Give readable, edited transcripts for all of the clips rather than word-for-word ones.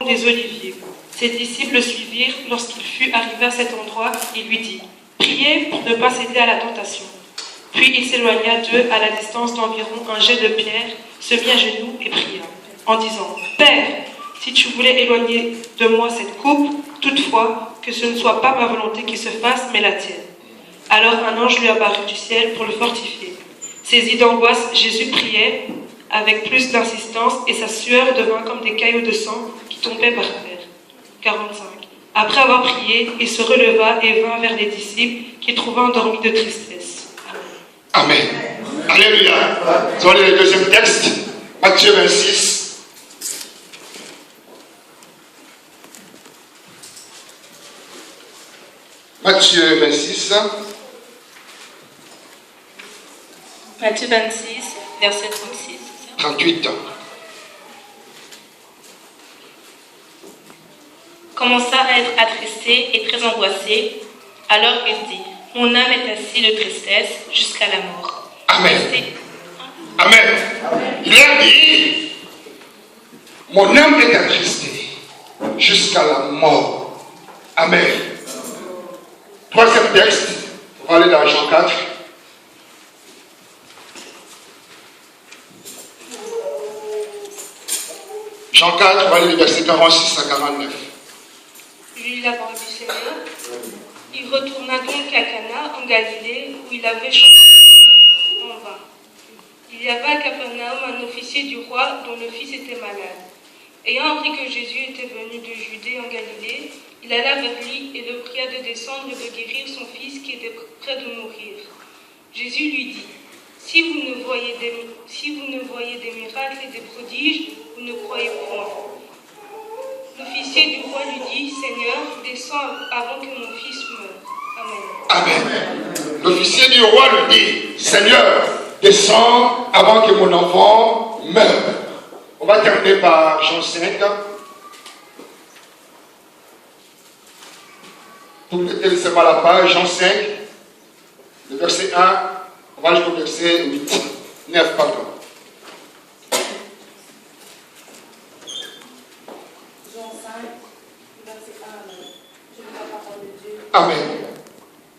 des Oliviers. Ses disciples le suivirent lorsqu'il fut arrivé à cet endroit. Il lui dit : priez pour ne pas céder à la tentation. Puis il s'éloigna d'eux à la distance d'environ un jet de pierre, se mit à genoux et pria, en disant : Père, si tu voulais éloigner de moi cette coupe, toutefois, que ce ne soit pas ma volonté qui se fasse, mais la tienne. Alors un ange lui apparut du ciel pour le fortifier. Saisi d'angoisse, Jésus priait avec plus d'insistance, et sa sueur devint comme des caillots de sang qui tombaient par terre. 45. Après avoir prié, il se releva et vint vers les disciples qu'il trouva endormis de tristesse. Amen. Alléluia. Vous allez le deuxième texte, Matthieu 26. Matthieu 26. Matthieu 26, verset 36. 38. Commença à être attristé et très angoissé. Alors il dit : Mon âme est assise de tristesse jusqu'à la mort. Amen. Amen. Il a dit : Mon âme est attristée jusqu'à la mort. Amen. Troisième texte, on va aller dans Jean 4. Jean 4, on va aller du verset 46 à 49. Lut la parole du Seigneur. Il retourna donc à Cana, en Galilée, où il avait chanté en vain. Il y avait à Capernaum un officier du roi dont le fils était malade. Ayant appris que Jésus était venu de Judée en Galilée, il alla vers lui et le pria de descendre et de guérir son fils qui était près de mourir. Jésus lui dit : Si vous ne voyez des miracles et des prodiges, vous ne croyez point. L'officier du roi lui dit : Seigneur, descends avant que mon fils meure. Amen. Amen. L'officier du roi lui dit : Seigneur, descends avant que mon enfant meure. On va terminer par Jean 5. Vous mettez seulement la page, Jean 5, le verset 1, on va jusqu'au verset 8. 9, pardon. Jean 5, verset 1 à 9. Je lis la parole de Dieu. Amen.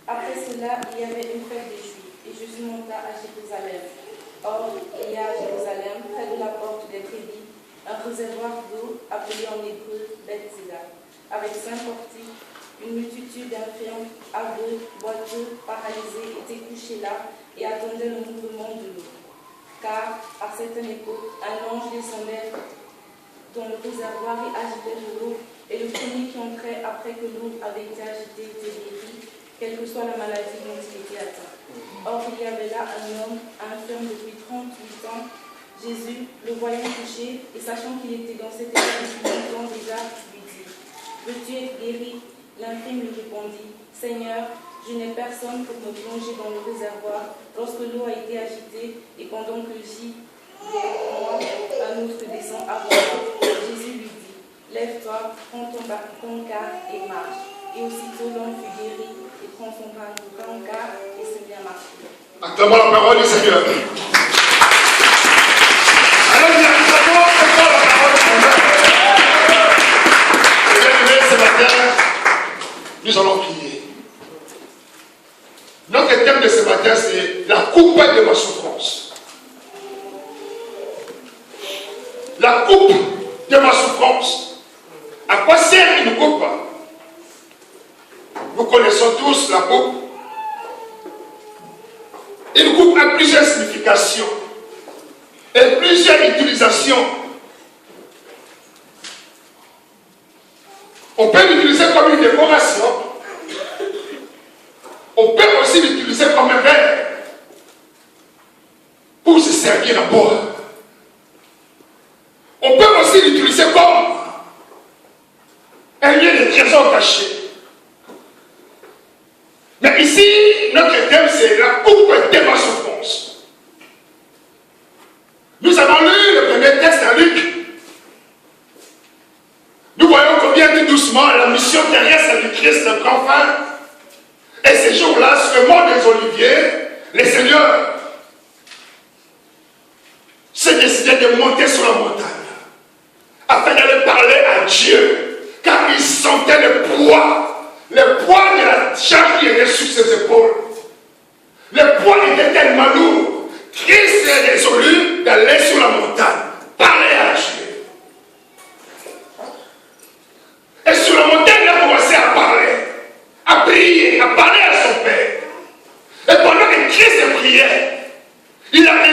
Après cela, il y avait une fête des Juifs, et Jésus monta à Jérusalem. Or, il y a à Jérusalem, près de la porte des Brebis, un réservoir d'eau appelé en hébreu Bethesda, avec 5 portiques. Une multitude d'infirmes, aveugles, boiteux, paralysés étaient couchés là et attendaient le mouvement de l'eau. Car, à certaine époque, un ange descendait dans le réservoir et agitait de l'eau, et le premier qui entrait après que l'eau avait été agitée était guéri, quelle que soit la maladie dont il était atteint. Or, il y avait là un homme infirme depuis 38 ans. Jésus, le voyant couché, et sachant qu'il était dans cet état depuis longtemps déjà, lui dit : Veux-tu être guéri ? L'infirme lui répondit : Seigneur, je n'ai personne pour me plonger dans le réservoir lorsque l'eau a été agitée, et pendant que j'y vais, moi, un autre descend avant moi. Jésus lui dit : Lève-toi, prends ton pancart et marche. Et aussitôt l'homme fut guéri et prend son pancart et se mit à marcher. Acclamons la parole du Seigneur. Alors, nous allons encore la parole du Seigneur. Bien-aimés, ce matin, nous allons prier. Notre thème de ce matin, c'est la coupe de ma souffrance. La coupe de ma souffrance. À quoi sert une coupe? Nous connaissons tous la coupe. Une coupe a plusieurs significations et plusieurs utilisations. On peut l'utiliser comme une décoration. On peut aussi l'utiliser comme un verre pour se servir à boire. On peut aussi l'utiliser comme un lieu de trésor caché. Mais ici, notre thème, c'est la coupe de ma souffrance. Nous avons lu le premier texte à Luc. Nous voyons combien tout doucement la mission terrestre du Christ prend fin. Et ces jours-là, sur le mont des Oliviers, les seigneurs s'est décidé de monter sur la montagne afin d'aller parler à Dieu, car il sentait le poids de la charge qui était sur ses épaules. Le poids était tellement lourd. Christ est résolu d'aller sur la montagne, parler à Dieu. Et sur la montagne, il a commencé à parler, à prier, à parler à son Père. Et pendant que Christ priait,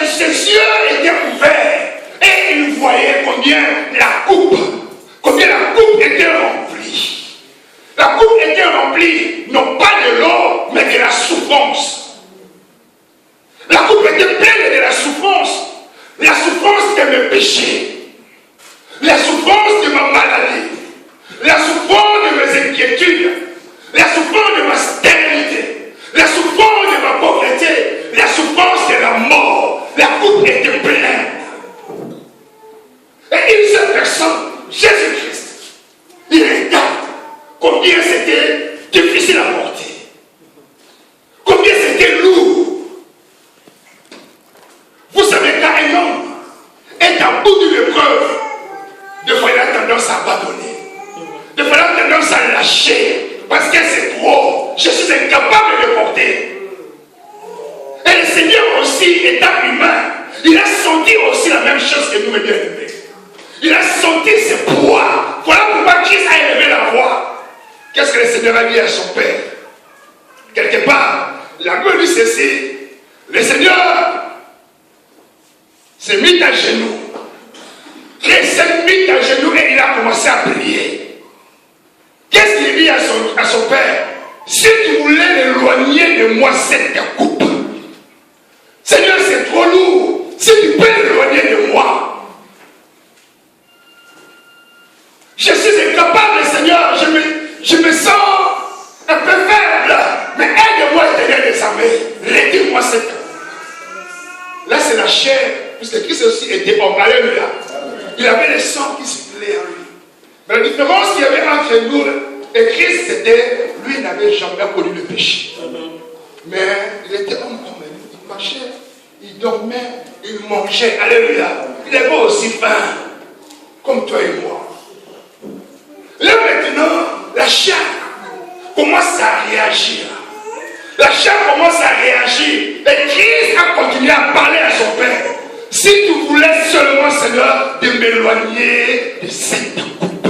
ses yeux étaient ouverts et il voyait combien la coupe était remplie. La coupe était remplie, non pas de l'eau, mais de la souffrance. La coupe était pleine de la souffrance de mes péchés, la souffrance de ma maladie, la souffrance de mes inquiétudes, la souffrance de ma stérilité, la souffrance de ma pauvreté, la souffrance de la mort. La coupe était pleine. Et une seule personne, Jésus-Christ, il regarde combien c'était difficile à porter, combien c'était lourd. Vous savez, quand un homme est à bout d'une épreuve, des fois il a tendance à abandonner, des fois il a tendance à lâcher, parce que c'est trop, je suis incapable de porter. Et le Seigneur aussi, étant humain, il a senti aussi la même chose que nous, mes bien-aimés. Il a senti ce poids. Voilà pourquoi Christ a élevé la voix. Qu'est-ce que le Seigneur a dit à son Père? Quelque part, la Bible dit ceci. Le Seigneur s'est mis à genoux. Christ s'est mis à genoux et il a commencé à prier. Qu'est-ce qu'il dit à son Père? Si tu voulais éloigner de moi cette coupe, Seigneur, c'est trop lourd. Si tu peux l'éloigner de moi, je suis incapable, Seigneur. Je me sens un peu faible. Mais aide-moi, Seigneur des armées. Retire-moi cette coupe. Là, c'est la chair, puisque Christ aussi était homme. Alléluia. Il avait le sang qui circulait en lui. Mais la différence qu'il y avait entre nous et Christ, c'était lui n'avait jamais connu le péché. Mais il était homme. Il marchait, il dormait, il mangeait. Alléluia. Il avait aussi faim, comme toi et moi. Là maintenant, la chair commence à réagir. La chair commence à réagir. Et Christ a continué à parler à son Père. Si tu voulais seulement, Seigneur, de m'éloigner de cette coupe.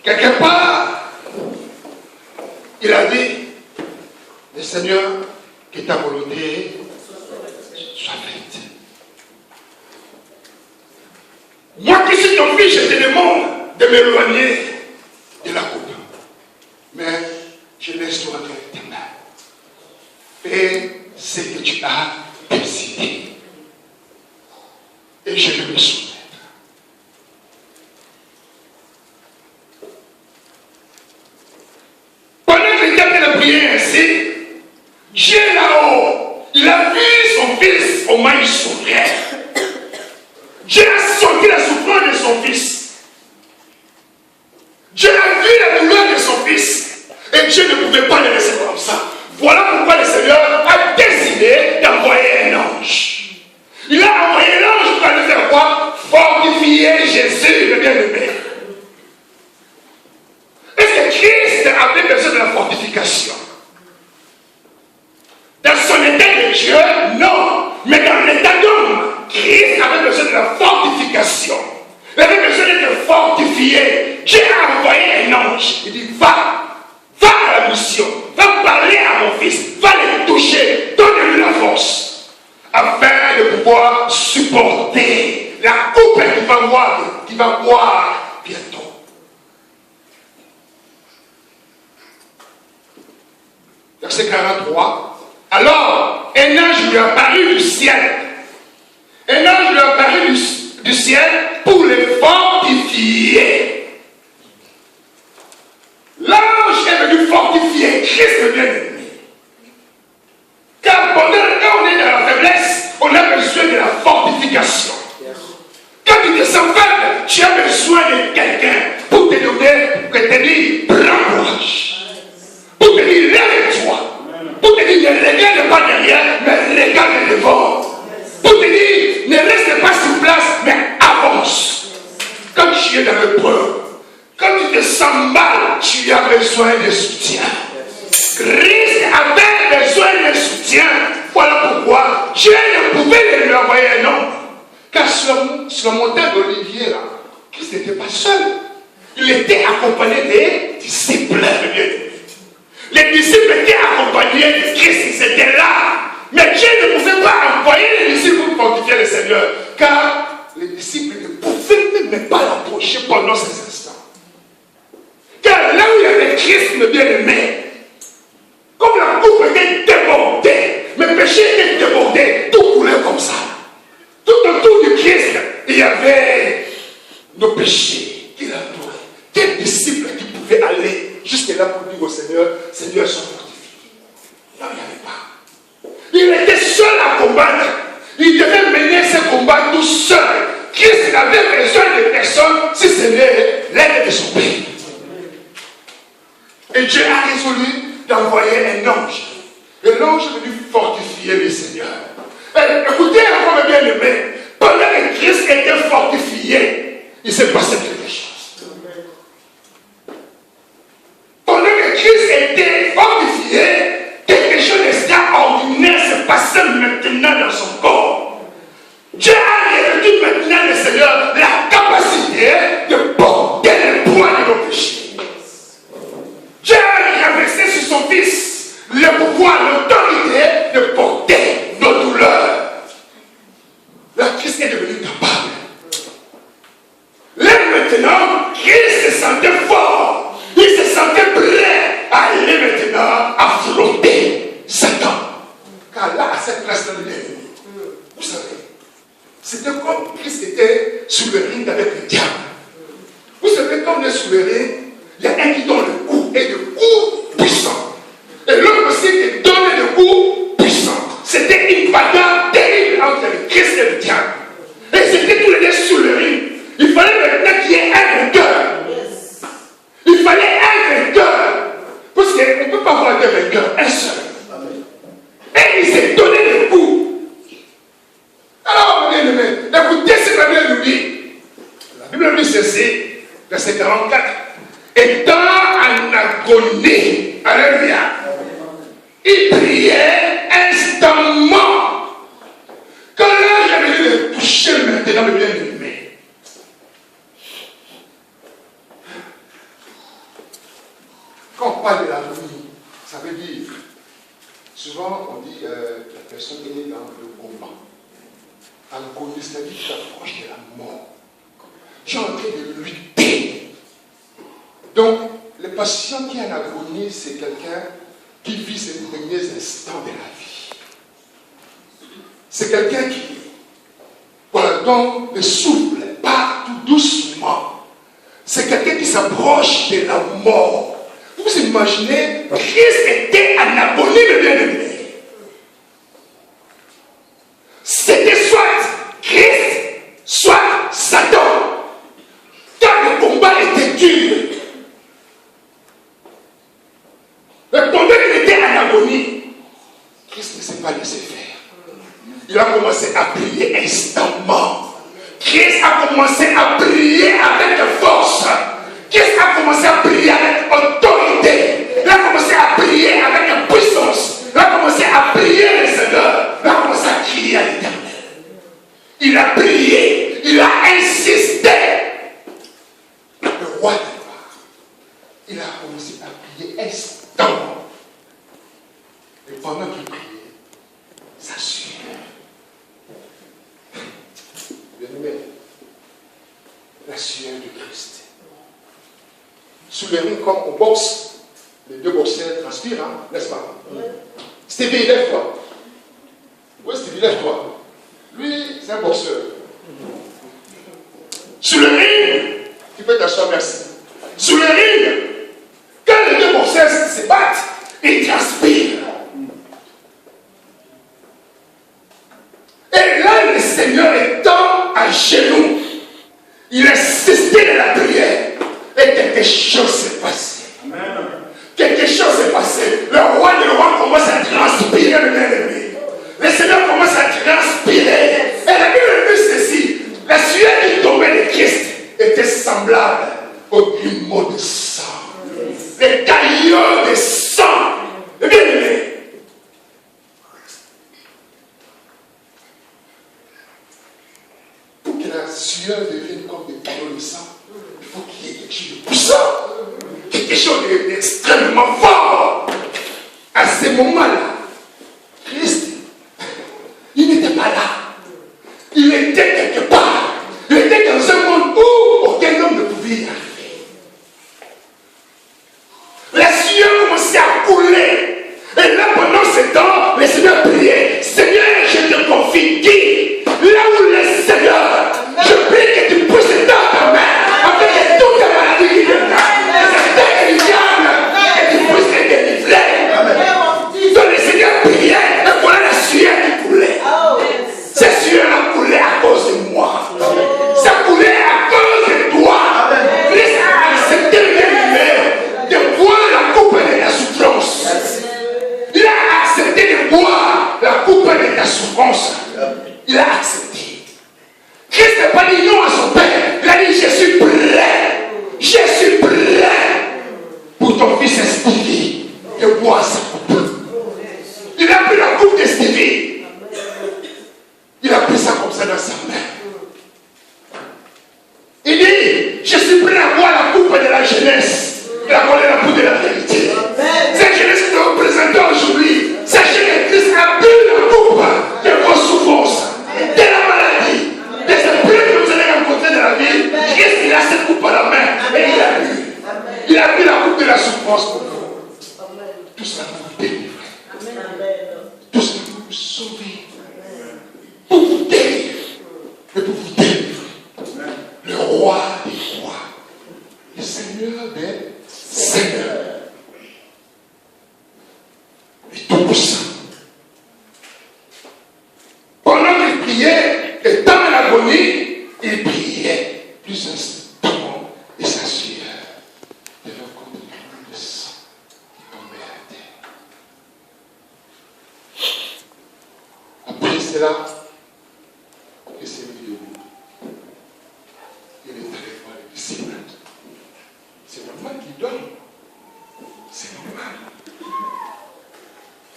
Quelque part, il a dit, le Seigneur, que ta volonté soit faite. Moi qui suis ton fils, je te demande de m'éloigner de la coupe. Mais je laisse toi entre tes mains. Fais ce que tu as décidé. Et je vais me soumettre. Pendant que il a prié ainsi, Dieu là-haut, il a vu son fils au moins il souffrait. Dieu a senti la souffrance de son fils. Dieu a vu la douleur de son fils. Et Dieu ne pouvait pas le laisser comme ça. Voilà pourquoi le Seigneur a décidé d'envoyer un ange. Il a envoyé l'ange pour aller faire quoi? Fortifier Jésus, le bien-aimé. Est-ce que Christ avait besoin de la fortification? Dans son état de Dieu, non. Mais dans l'état d'homme, Christ avait besoin de la fortification. Il avait besoin d'être fortifié. Dieu a envoyé un ange. Il dit, va à la mission. Va parler à mon fils. Va le toucher. Donne-lui la force. Afin de pouvoir supporter la coupe qu'il va boire bientôt. Verset 43. Alors, un ange lui apparut du ciel. Un ange lui apparut du ciel pour le fortifier. L'ange est venu fortifier Christ le bien-aimé. Car quand on est dans la faiblesse, on a besoin de la fortification. Quand tu te sens faible, tu as besoin de quelqu'un pour te donner, pour te dire, prends courage. Pour te dire, lève-toi. Pour te dire, ne regarde pas derrière, mais regarde devant. Pour te dire, ne reste pas sur place, mais avance. Quand tu es dans le preuve, quand tu te sens mal, tu as besoin de soutien. Christ avait besoin de soutien. Voilà pourquoi Dieu ne pouvait lui envoyer un homme. Car sur la montagne d'Olivier, là, Christ n'était pas seul. Il était accompagné des disciples. Les disciples étaient accompagnés de Christ, ils étaient là. Mais Dieu ne pouvait pas envoyer les disciples pour fortifier le Seigneur. Car les disciples ne pouvaient même pas l'approcher pendant ces instants. Car là où il y avait Christ, le bien-aimé, comme la coupe était débordée, mes péchés étaient débordés, tout coulait comme ça. Tout autour du Christ, il y avait nos péchés qui l'entouraient. Quels disciples qui pouvaient aller jusque là pour dire au Seigneur, Seigneur, sois fortifié. Non, il n'y avait pas. Il était seul à combattre. Il devait mener ce combat tout seul. Christ n'avait besoin de personne si ce n'est l'aide de son Père. Et Dieu a résolu d'envoyer un ange. Et l'ange est venu fortifier le Seigneur. Et écoutez encore bien aimé, pendant que Christ était fortifié, il s'est passé quelque chose. Pendant que Christ était fortifié, quelque chose d'extraordinaire se passait maintenant dans son corps. Dieu a revêtu maintenant le Seigneur la capacité de porter le poids de nos péchés. Dieu a renversé sur son Fils le pouvoir, l'autorité de porter nos douleurs. Là, Christ est devenu capable. Là maintenant, Christ se sentait fort. Il se sentait prêt à aller maintenant affronter Satan. Car là, à cette place-là, vous savez, c'était comme Christ était sous le ring avec le diable. Vous savez, quand on est sous le ring, il y a un qui donne le coup, et le coup puissant. Et l'autre aussi qui donne le coup puissant. C'était une bagarre terrible entre le Christ et le diable. Et c'était tous les deux sous le ring. Il fallait maintenant qu'il y ait un vainqueur. Il fallait un vainqueur. Parce qu'on ne peut pas avoir deux vainqueurs, un seul. Et il s'est donné le coup. Alors, bien aimé, écoutez ce que la Bible nous dit. La Bible nous dit ceci, verset 44. Étant en agonie, alléluia, il priait instamment. Quand l'ange est venu le toucher maintenant, le bien-aimé, quand on parle de l'agonie, ça veut dire, souvent on dit la personne qui est dans le combat. Agonie, c'est-à-dire qu'il approche de la mort. Tu es en train de lutter. Donc, le patient qui est en agonie, c'est quelqu'un qui vit ses derniers instants de la vie. C'est quelqu'un qui, voilà, donc le souffle part tout doucement. C'est quelqu'un qui s'approche de la mort. Vous imaginez, Christ était en agonie, mais bien aimé. C'était soit Christ, soit Satan. Car le combat était dur. Mais pendant qu'il était en agonie, Christ ne s'est pas laissé faire. Il a commencé à prier instamment. Christ a commencé à prier avec force. Christ a commencé à prier avec autorité. Il a commencé à prier avec puissance. Il a commencé à prier le Seigneur. Il a commencé à crier à l'Éternel. Il a prié. Il a insisté. Le roi de gloire, il a commencé à prier instamment. Et pendant qu'il priait, ça suivait. Bien aimé, la sueur du Christ. Sous le ring, comme on boxe, les deux boxeurs transpirent, hein, n'est-ce pas? Stevie, lève-toi. Oui, Stevie, lève-toi. Lui, c'est un boxeur. Sous le ring, tu peux t'asseoir, merci. Sous le ring, quand les deux boxeurs se battent, ils transpirent. Et là, le Seigneur étant à genoux, il insistait de la prière. Et quelque chose s'est passé. Amen. Quelque chose s'est passé. Le roi commence à transpirer, le bien-aimé. Le Seigneur commence à transpirer. semblable aux grumeaux de sang. Les caillots de sang. Bien aimé. Pour que la sueur devienne comme des caillots de sang, il faut qu'il y ait quelque chose de puissant, quelque chose d'extrêmement fort. À ce moment-là, Christ, il n'était pas là. Il était quelque part. Il était dans un monde où aucun homme ne pouvait y arriver. La sueur commençait à couler. Et là, pendant ce temps, le Seigneur priait. Seigneur, je te confie qui? Là où le Seigneur, je prie que tu puisses étendre ta main afin que toute ta maladie qui est là, les attaques du diable, que tu puisses les délivrer. Donc le Seigneur priait, et voilà la sueur qui coulait. Cette sueur a coulé à cause de moi. Ça coulait à cause de toi. Christ a accepté de boire la coupe de la souffrance. Il a accepté de boire la coupe de ta souffrance. Il a accepté. Christ n'a pas dit non à son Père. Il a dit, je suis prêt. Je suis prêt pour ton fils Stevie de boire sa coupe. Il a pris la coupe de Stevie. Il a pris ça comme ça dans sa main. Il dit, je suis prêt à boire la coupe de la jeunesse. La coupe de la vérité. Cette jeunesse que nous représentons aujourd'hui. Sachez que Christ a bu la coupe de vos souffrances, de la maladie, des épreuves que vous allez rencontrer dans la vie. Christ, il a cette coupe à la main et il a bu. Il a bu la coupe de la souffrance pour vous. Tout cela pour vous délivrer. Tout cela pour vous sauver. Pour vous délivrer. Et pour vous délivrer. Le roi des rois. Le Seigneur des seigneurs. Et tout puissant. Pendant qu'il priait, étant en agonie, il priait plus instamment et sa sueur devait comme des gouttes de sang qui tombaient à terre. Après cela, il s'est mis debout. Il est allé voir les disciples. C'est normal qu'il donne. C'est normal.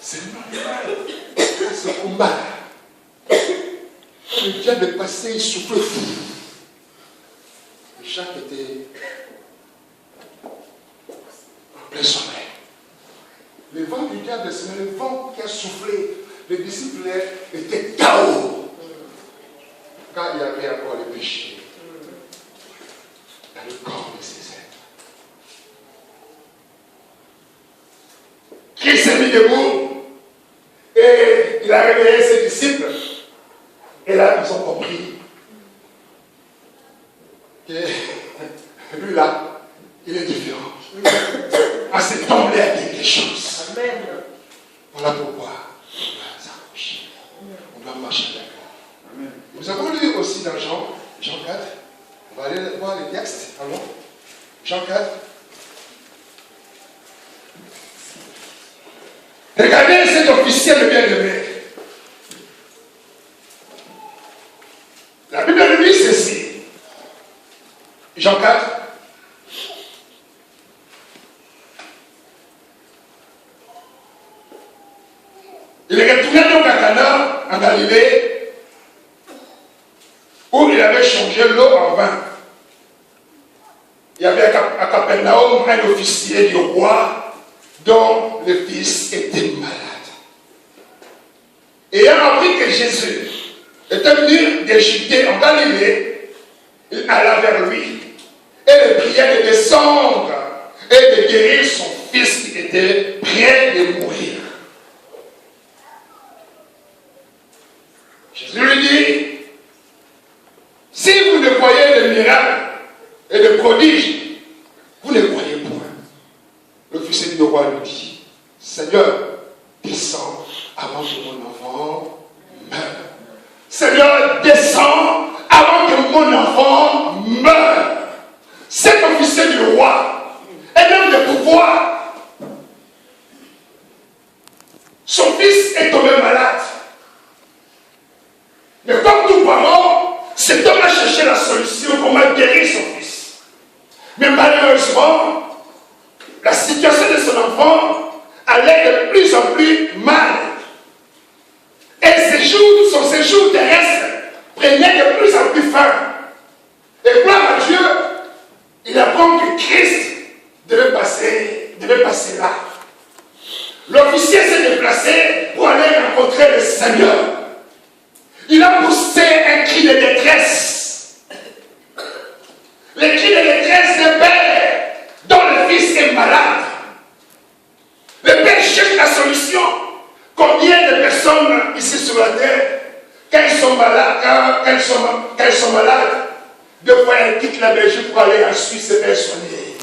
C'est normal. Ce combat, le diable est passé, il souffle fou. Jacques était en plein sommeil. Le vent du diable, c'est le vent qui a soufflé. Les disciples étaient KO. Quand il y avait encore le péché dans le corps de ses êtres. Christ s'est mis debout et il a réveillé ses disciples. Et là, ils ont compris que lui là, il est différent. À cet homme-là, il y a quelque chose. Voilà pourquoi on doit s'approcher. On doit marcher d'accord. Nous avons lu aussi dans Jean 4. On va aller voir les textes. Allons. Jean 4. Regardez cet officiel bien-aimé. La Bible nous dit ceci. Jean 4. Il est retourné donc à Cana, en Galilée, où il avait changé l'eau en vin. Il y avait à Capernaum un officier du roi dont le fils était malade. Ayant appris que Jésus était venu d'Égypte en Galilée, il alla vers lui et le pria de descendre et de guérir son fils qui était près de mourir. Jésus lui dit, si vous ne voyez de miracles et de prodiges, vous ne croyez point. L'officier du roi lui dit, Seigneur, descends avant que mon enfant meure. Seigneur, descends avant que mon enfant meure. Cet officier du roi, un homme de pouvoir, son fils est tombé malade. Mais comme tout parent, cet homme a cherché la solution pour guérir son fils. Mais malheureusement, la situation de son enfant allait de plus en plus mal. Et son séjour terrestre prenait de plus en plus fin. Et gloire à Dieu, il apprend que Christ devait passer là. L'officier s'est déplacé pour aller rencontrer le Seigneur. Il a poussé un cri de détresse. Le cri de détresse de père dont le fils est malade. Le père cherche la solution. Combien de personnes ici sur la terre, quand elles sont malades, deux fois elles quittent la Belgique pour aller en Suisse se faire soigner.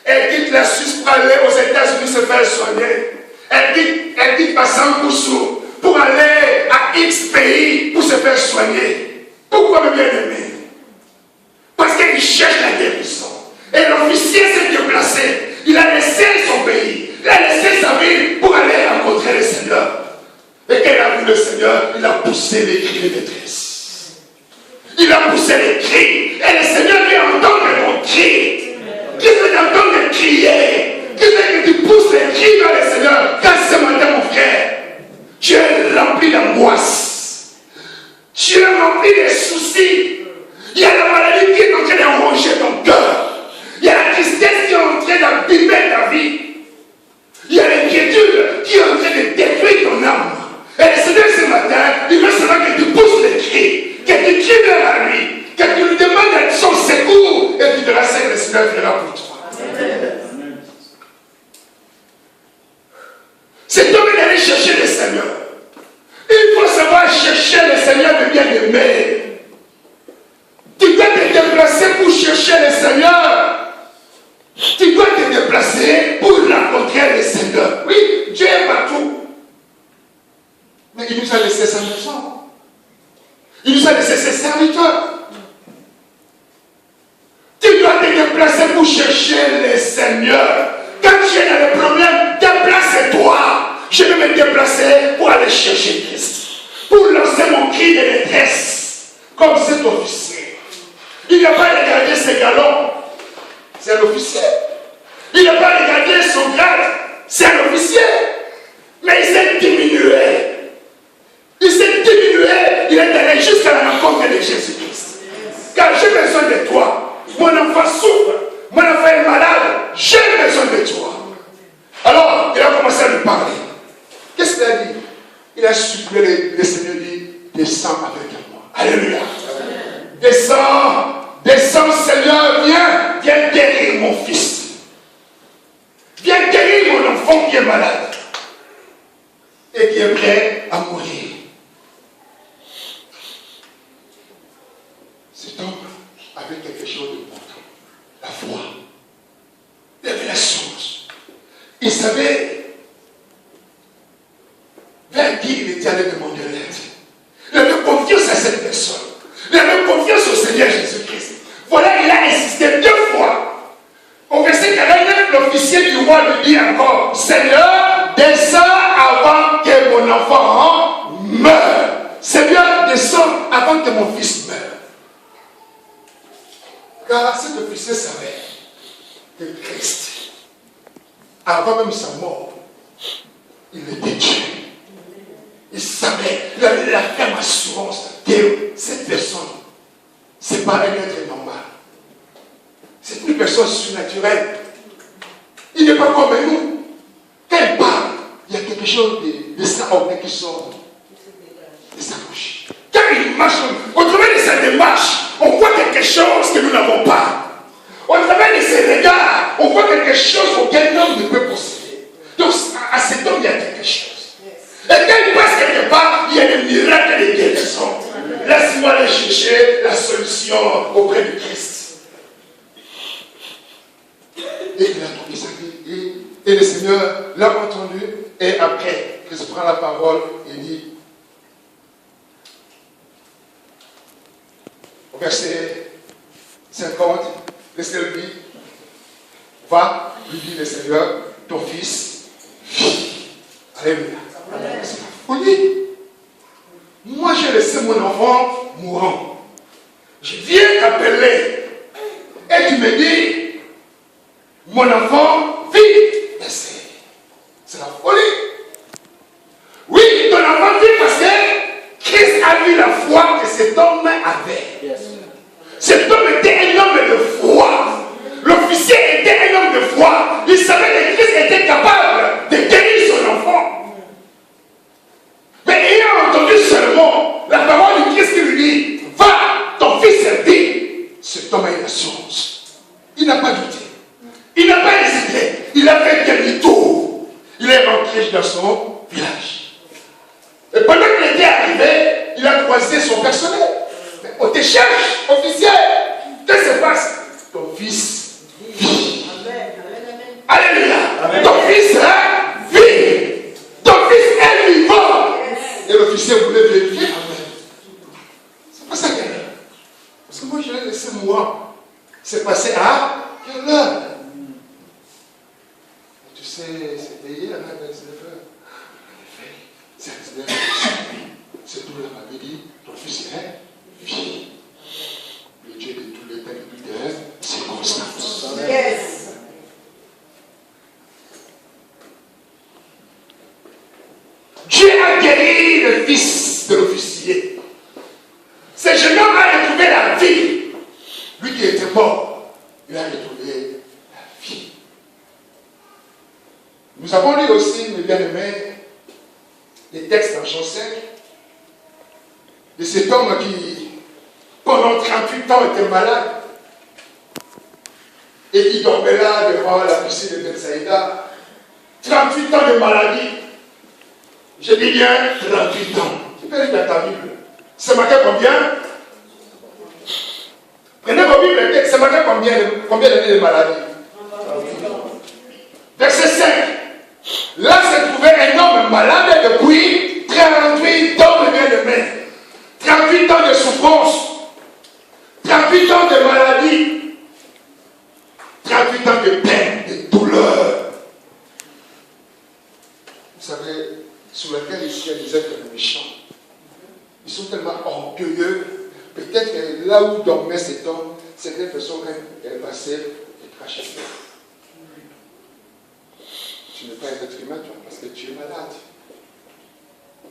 Elles quittent la Suisse pour aller aux États-Unis se faire soigner. Elles quittent Bassam-Koussou pour aller à X pays pour se faire soigner. Pourquoi, mes bien-aimés? Parce qu'ils cherchent la guérison. Et l'officier s'est déplacé. Il a laissé son pays. Il a laissé sa ville pour aller rencontrer le Seigneur. Et quand il a vu le Seigneur, il a poussé les cris de détresse. Il a poussé les cris. Et le Seigneur lui entend mon cri. Qui veut t'entendre crier? Qui veut que tu pousses les cris vers le Seigneur? Quand ce matin, mon frère, tu es rempli d'angoisse. Tu es rempli de soucis. Il y a la maladie qui est en train de ronger ton cœur. Il y a la tristesse qui est en train d'abîmer ta vie. Il y a l'inquiétude qui est en train de détruire ton âme. Et le Seigneur ce matin, il veut seulement que tu pousses les cris, que tu cries vers lui, que tu lui demandes son secours, et tu verras ce que le Seigneur fera pour toi. Amen. C'est toi qui d'aller chercher le Seigneur. Il faut savoir chercher le Seigneur de bien-aimé. Tu dois te déplacer pour chercher le Seigneur. Tu dois te déplacer pour rencontrer le Seigneur. Oui, Dieu est partout. Mais il nous a laissé sa maison. Il nous a laissé ses serviteurs. Tu dois te déplacer pour chercher le Seigneur. Quand tu es dans le problème, déplace-toi. Je vais me déplacer pour aller chercher Christ. Pour lancer mon cri de détresse. Comme cet officier. Il n'a pas regardé ses galons. C'est un officier. Il n'a pas regardé son grade. C'est un officier. Mais il s'est diminué. Il s'est diminué. Il est allé jusqu'à la rencontre de Jésus-Christ. Car j'ai besoin de toi. Mon enfant souffre. Mon enfant est malade. J'ai besoin de toi. Alors, il a commencé à lui parler. Qu'est-ce qu'il a dit? Il a supplié le Seigneur dit, descends avec moi. Alléluia. Descends. Descends, Seigneur, viens guérir mon fils. Viens guérir mon enfant qui est malade et qui est prêt à mourir. Cet homme avait quelque chose d'important. La foi. Il avait la science. Il savait vers qui il était allé demander l'aide. Il avait confiance à cette personne. Il avait confiance au Seigneur Jésus-Christ. Voilà, il a insisté 2 fois. Au verset 49, l'officier du roi lui dit encore, Seigneur, descends avant que mon enfant meure. Seigneur, descends avant que mon fils meure. Car cet officier savait que Christ, avant même sa mort, il était Dieu. Il savait, il avait la ferme assurance que cette personne, ce n'est pas un être normal. C'est une personne surnaturelle. Il n'est pas comme nous. Quand il parle, il y a quelque chose de extraordinaire qui sort de sa bouche. Quand il marche, au travers de sa démarche, on voit quelque chose que nous n'avons pas. Au travers de ses regards, on voit quelque chose auquel l'homme ne peut posséder. Donc, à cet homme, il y a quelque chose. Et quand il passe quelque part, il y a des miracles de guérison. Laisse-moi aller chercher la solution auprès du Christ. Et il a trouvé sa vie. Et le Seigneur l'a entendu. Et après, Christ prend la parole et dit, au verset 50, le Seigneur dit, va, lui dit le Seigneur, ton fils vit. Alléluia. C'est la folie. Moi, j'ai laissé mon enfant mourant. Je viens t'appeler. Et tu me dis, mon enfant vit. Mais c'est la folie. Oui, ton enfant vit parce que Christ a vu la foi que cet homme avait. Cet homme était un homme de foi. L'officier était un homme de foi. Il savait que Christ était capable de guérir son enfant. Mais ayant entendu seulement la parole de Christ qui lui dit, va, ton fils est dit, cet homme a une assurance. Il n'a pas douté. Il n'a pas hésité. Il a fait demi-tour. Il est rentré dans son village. Et pendant qu'il était arrivé, il a croisé son personnel. Mais on te cherche, officier. Qu'est-ce qui se passe? Ton fils vit. Alléluia. Ton fils vit. Ton fils est vivant. Et l'officier voulait vérifier. C'est pas ça qu'il y a. Parce que moi, je l'ai laissé moi. C'est passé à quelle heure? Tu sais, c'était hier à 19h. C'est 19h. C'est tout le m'avait dit, ton fils est vie. Le Dieu de tous les temps et toutes les circonstances. Yes. Dieu a guéri le fils de l'officier. Ce jeune homme a retrouvé la vie. Lui qui était mort, il a retrouvé la vie. Nous avons lu aussi, mes bien-aimés, des textes en Jean 5 de cet homme qui, pendant 38 ans, était malade et qui dormait là devant la piscine de Bethsaïda. 38 ans de maladie. Je dis bien 38 ans. Tu peux lire dans ta Bible. C'est marqué combien? Prenez vos Bibles, c'est marqué combien d'années de maladie? Verset 5. Là se trouvait un homme malade depuis 38 ans de bien-aimé. 38 ans de souffrance. 38 ans de maladie. 38 ans de peine, de douleur. Vous savez, sur laquelle il y a des êtres méchants. Ils sont tellement orgueilleux. Peut-être que là où dormait cet homme, certaines personnes qu'elle passait et crachaient. Tu n'es pas un être humain, toi, parce que tu es malade.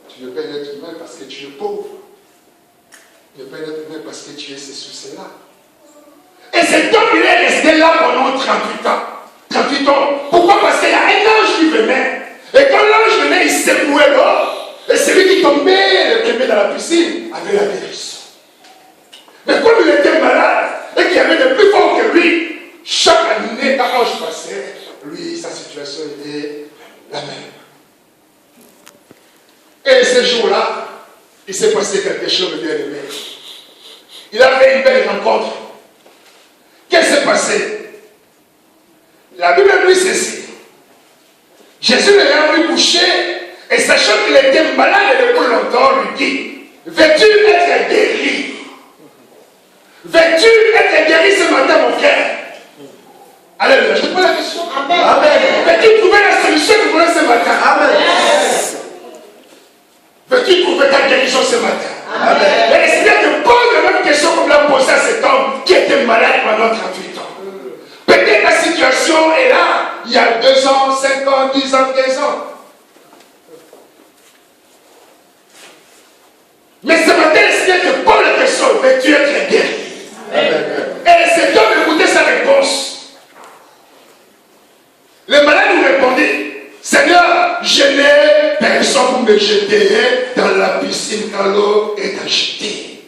Tu n'es pas un être humain parce que tu es pauvre. Tu n'es pas un être humain parce que tu es ceci ou cela. Et cet homme, il est resté là pendant 38 ans. 38 ans. Pourquoi? Parce qu'il y a un ange qui venait. Et quand l'ange venait, il secouait l'eau. Et celui qui tombait, le premier dans la piscine, avait la guérison. Mais comme il était malade, et qu'il y avait de plus fort que lui, chaque année, quand l'ange passait, lui, sa situation était la même. Et ce jour-là, il s'est passé quelque chose de bien aimé. Il a fait une belle rencontre. Qu'est-ce qui s'est passé? La Bible lui ceci. Jésus l'ayant vu coucher, et sachant qu'il était malade depuis longtemps, lui dit, veux-tu être guéri? Veux-tu être guéri ce matin, mon frère? Alléluia. Je te pose la question. Amen. Amen. Veux-tu trouver la solution que vous voulez ce matin? Amen. Yes. Veux-tu trouver ta guérison ce matin? Amen. Mais l'Esprit te pose la même question comme l'a posé à cet homme qui était malade pendant 38 ans. Peut-être la situation est là, il y a 2 ans, 5 ans, 10 ans, 15 ans. Mais ce matin, l'Esprit te pose la question, veux-tu être guéri? Amen. Et cet homme écoutait sa réponse. Le malade lui répondit, Seigneur, je n'ai personne pour me jeter dans la piscine quand l'eau est agitée.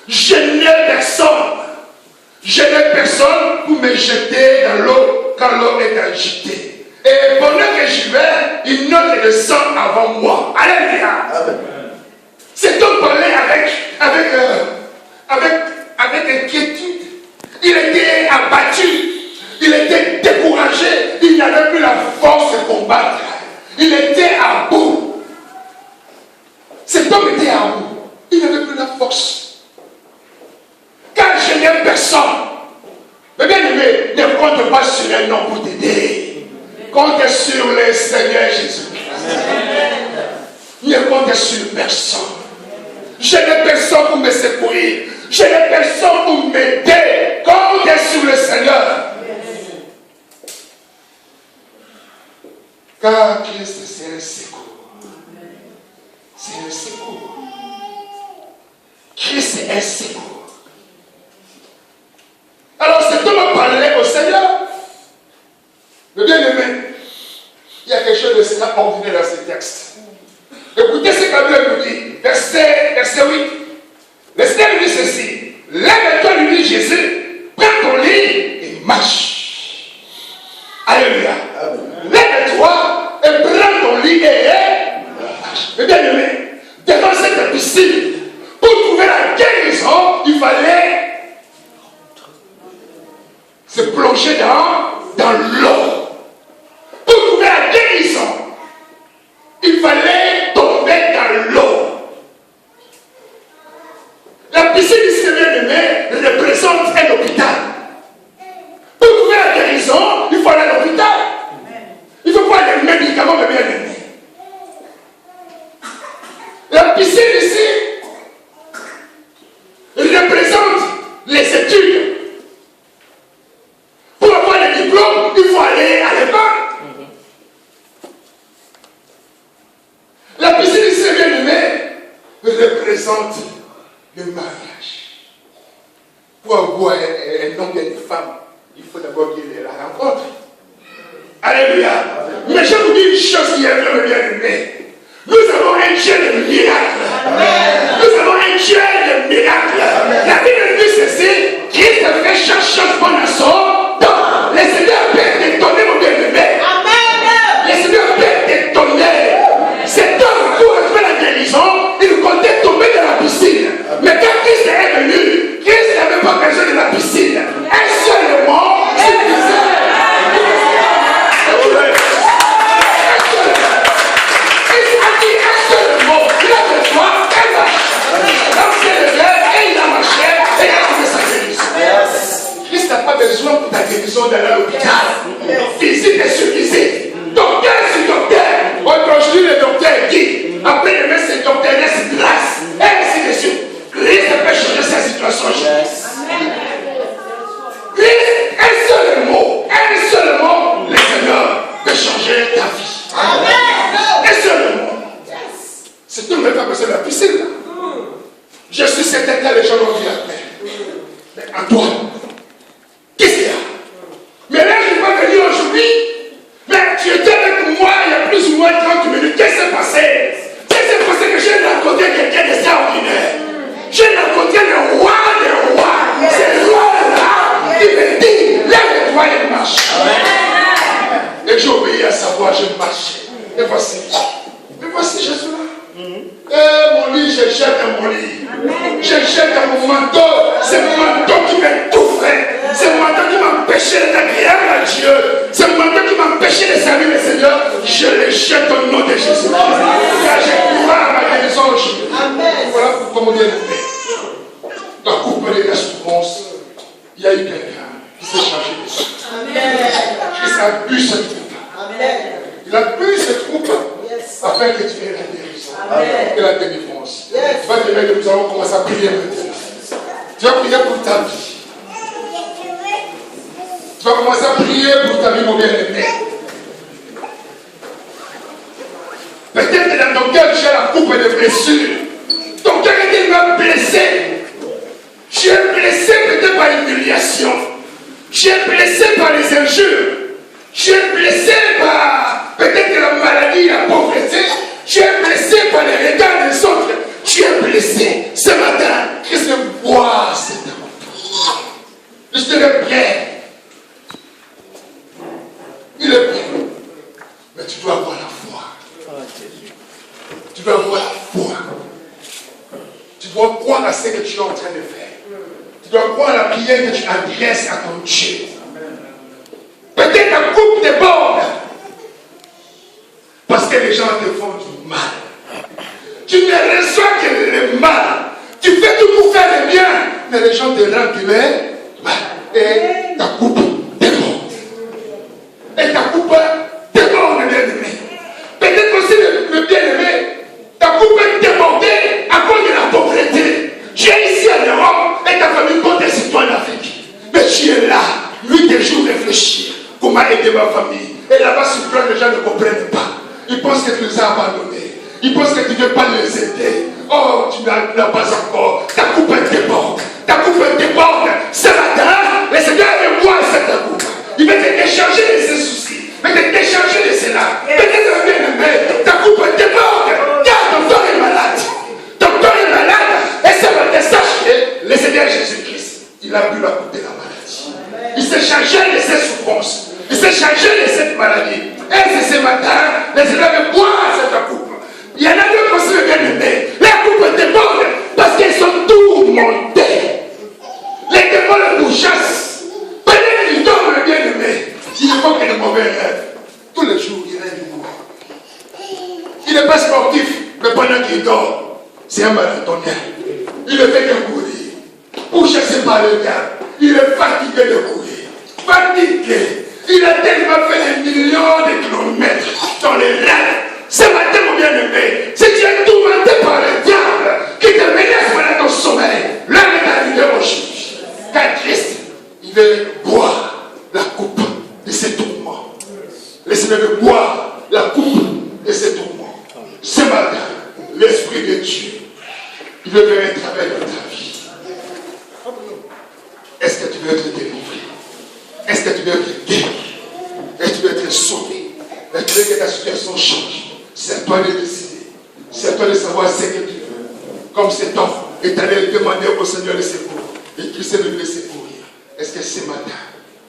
Je n'ai personne. Je n'ai personne pour me jeter dans l'eau quand l'eau est agitée. Et pendant que j'y vais, une autre descend avant moi. Alléluia. Cet homme parlait avec inquiétude. Il était abattu. Il était découragé. Il n'avait plus la force de combattre. Il était à bout. Cet homme était à bout. Il n'avait plus la force. Car je n'ai personne. Mais bien aimé, ne compte pas sur un homme pour t'aider. Compte sur le Seigneur Jésus-Christ. Ne compte sur personne. Je n'ai personne pour me secourir. Je n'ai personne pour m'aider. Compte sur le Seigneur. Car Christ, c'est un secours. C'est un secours. Christ, c'est un secours. Alors, cet homme parlait au Seigneur. Le bien-aimé, il y a quelque chose de extraordinaire dans ce texte. Écoutez ce qu'Abraham nous dit. Verset 8. Le Seigneur lui dit ceci. Lève-toi, lui dit Jésus, prends ton lit et marche. Alléluia. Lève-toi et prends ton lit et marche. Le bien-aimé, devant cette piscine, pour trouver la guérison, il fallait se plonger dans l'eau. Pour trouver la guérison, il fallait tomber dans l'eau. La piscine ici, bien-aimé, représente un hôpital. Pour trouver la guérison, il faut aller à l'hôpital. Il faut voir les médicaments, bien-aimé. La piscine ici représente les études. Pour avoir le diplôme, il faut aller à l'école. La piscine ici, bien-aimé, représente le mariage. Pour avoir un homme et une femme, il faut d'abord qu'il ait la rencontre. Alléluia. Mais je vous dis une chose qui est vraiment bien-aimé. Nous avons un Dieu de miracles. Nous avons un Dieu de miracles. La Bible dit ceci, Christ a fait chaque chose bonne à son temps. Le Seigneur peut t'étonner, mon bien-aimé. Le Seigneur peut t'étonner. Cet homme, pour retrouver la guérison, il comptait tomber dans la piscine. Mais quand Christ est venu, Christ n'avait pas besoin de la piscine. Un seul mot suffisait. Christ n'a pas besoin pour ta guérison d'aller à l'hôpital. Physique est suffisant. Docteur sur docteur. Aujourd'hui, le docteur dit. Après le médecin, docteur laisse grâce. Et ainsi de suite. Christ peut changer sa situation. Christ, un seul mot, le Seigneur peut changer ta vie. Un seul mot. C'est tout le même pas besoin de la piscine. Je suis certain que les gens vont dire après. Mais Antoine, qu'est-ce qu'il y a? Mais là, je ne vais pas venir aujourd'hui. Mais tu étais avec moi il y a plus ou moins 30 minutes. Qu'est-ce qui s'est passé? Qu'est-ce qui s'est passé que j'ai rencontré quelqu'un d'extraordinaire? J'ai rencontré le roi des rois. C'est le roi-là qui me dit, lève-toi et marche. Et j'ai obéi à sa voix, je marchais. Et voici je suis là. Mon lit, je jette à mon lit. Je jette à mon manteau. C'est mon manteau qui m'étouffait. C'est mon manteau qui m'empêchait d'être agréable à Dieu. C'est mon manteau qui m'empêchait de servir le Seigneur. Je le jette au nom de Jésus. Car je crois à ma guérison aujourd'hui. Voilà pourquoi mon bien-aimé. Dans la coupe de la souffrance, il y a eu quelqu'un qui s'est chargé de ça. Christ a bu cette coupe. Il a bu cette coupe afin que tu aies la guérison et la délivrance. Tu vas te mettre, nous allons commencer à prier maintenant. Tu vas prier pour ta vie. Tu vas commencer à prier pour ta vie, mon bien-aimé. Peut-être que dans ton cœur, tu as la coupe de blessure. Ton cœur est tellement blessé. Tu es blessé peut-être par l'humiliation. Tu es blessé par les injures. Tu es blessé par peut-être la maladie, la pauvreté. Tu es blessé par les regards des autres. Tu es blessé. Ce matin, Christ voit cet amour. Le Seigneur est prêt. Il est prêt. Mais tu dois avoir la foi. Tu dois avoir la foi. Tu dois croire à ce que tu es en train de faire. Tu dois croire à la prière que tu adresses à ton Dieu. Peut-être la coupe déborde. Parce que les gens te font du mal. Tu ne reçois que le mal. Tu fais tout pour faire le bien. Mais les gens te rendent du mal. Et ta coupe déborde. Et ta coupe déborde, bien-aimé. Peut-être aussi le bien-aimé. Ta coupe est débordée à cause de la pauvreté. Tu es ici en Europe et ta famille compte des citoyens d'Afrique. Mais tu es là, 8 jours réfléchir. Comment aider ma famille? Et là-bas, sur le plan, les gens ne comprennent pas. pensent que tu les as abandonnés. Ils pensent que tu ne veux pas les aider. Oh, tu n'as pas encore. Ta coupe déborde. Ta coupe déborde. Ce matin, le Seigneur veut voir cette coupe. Il veut te décharger de ses soucis. Il veut te décharger de cela. Peut-être bien-aimé, ta coupe déborde. Car ton corps est malade. Ton corps est malade. Et ce matin, sache que le Seigneur Jésus-Christ, il a bu la coupe de la maladie. Il s'est chargé de ses souffrances. Il s'est chargé de cette maladie. Et c'est ce matin, le Seigneur veut boire cette coupe. Il y en a d'autres aussi, bien-aimés. La coupe déborde parce qu'ils sont tourmentés. Les démons le pourchassent. Pendant qu'ils dorment, le bien-aimé, il évoque de mauvais rêves. Tous les jours, il rêve du mauvais. Il n'est pas sportif, mais pendant qu'il dort, c'est un marathonien. Il ne fait que courir. Pourchassé par le diable. Il est fatigué de courir. Fatigué. Il a tellement fait des millions de kilomètres dans les rêves. Ce matin, mon bien-aimé, si tu es tourmenté par le diable qui te menace pendant ton sommeil, l'heure est arrivée aujourd'hui. Car Christ, il veut boire la coupe de ses tourments. Laissez-le de boire la coupe de ses tourments. Ce matin, l'Esprit de Dieu, il veut faire un travail dans ta vie. Est-ce que tu veux être délivré? Est-ce que tu veux être guéri? Est-ce que tu veux être sauvé? Est-ce que tu veux que ta situation change? C'est à toi de décider. C'est à toi de savoir ce que tu veux. Comme cet homme est allé demander au Seigneur de secours. Et Christ est venu le secourir. Est-ce que ce matin,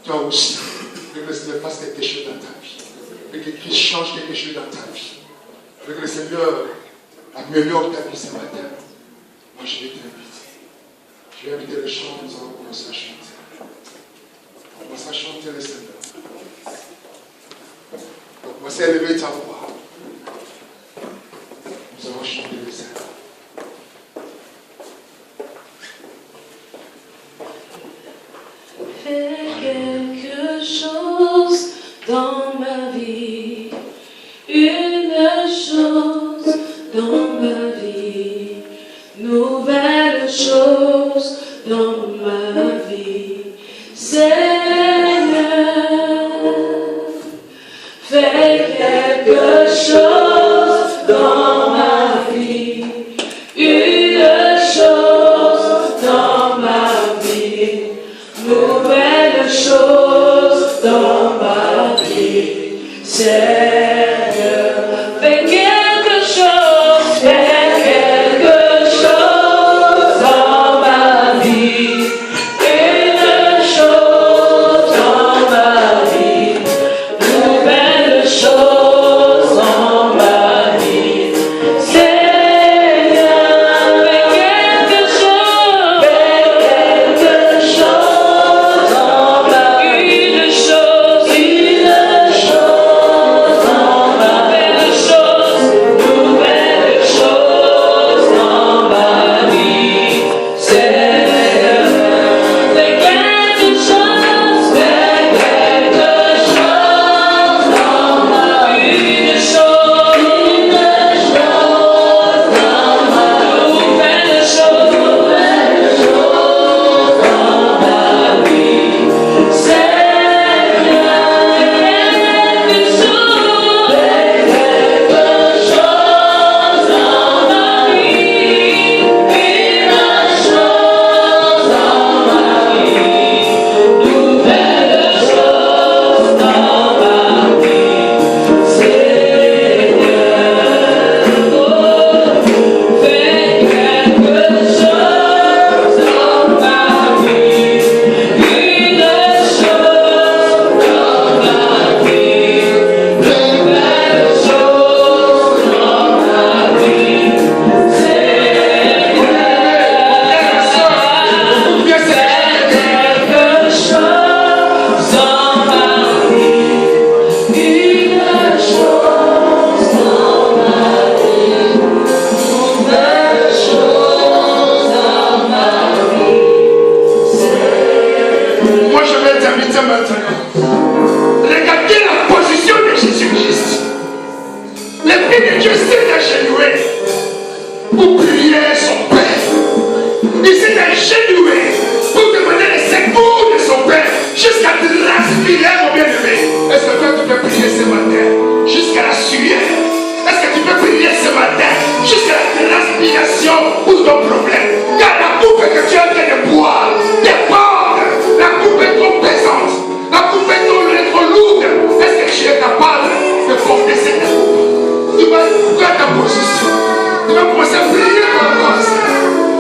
toi aussi, que le Seigneur fasse quelque chose dans ta vie? Et que Christ change quelque chose dans ta vie? Et que le Seigneur améliore ta vie ce matin? Moi, je vais t'inviter. Je vais inviter le chant, nous allons commencer à chanter. On commence à chanter le Seigneur. Donc, commencez à élever ta voix. Nous allons chanter le Seigneur. Fais quelque chose dans ma vie, une chose dans ma vie, nouvelle chose dans ma vie, Seigneur. Fais quelque chose dans ma vie, une chose dans ma vie, nouvelle chose dans ma vie, Seigneur. Fais quelque chose dans ma vie, une chose dans ma vie, nouvelle chose dans ma vie, Seigneur. Fais quelque chose dans ma vie, une chose dans ma belle chose, nouvelle chose dans ma vie, Seigneur. Fais quelque chose dans ma vie, une chose dans ma nouvelle chose dans ma vie, Seigneur. Quelque chose dans ma vie, une chose dans ma vie, nouvelle chose dans ma vie, Seigneur. Oh, fais quelque chose dans ma vie, une chose dans ma vie, nouvelle chose dans ma vie, Seigneur. Quelque chose dans ma vie, une chose dans ma vie, nouvelle chose dans ma vie, Seigneur. Moi, je vais t'inviter maintenant. Regardez la position de Jésus-Christ. L'Esprit de Dieu s'est agenouillé pour prier son Père. Il s'est agenouillé pour demander le secours de son Père jusqu'à transpirer, mon bien-aimé. Est-ce que toi, tu peux prier ce matin jusqu'à la sueur? jusqu'à la transpiration ou ton problème. Car la coupe que tu es en train de boire déborde. La coupe est trop pesante. La coupe est trop lourde. Est-ce que tu es capable de porter cette coupe? Tu vas prendre ta position. Tu vas commencer à prier par rapport à ça.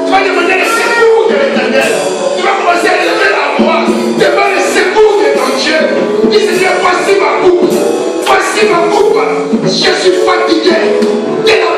Tu vas demander le secours de l'Éternel. Tu vas commencer à lever la voix. Demande le secours de ton Dieu. Dis Seigneur, voici ma coupe. Voici ma coupe. Je suis fatigué de la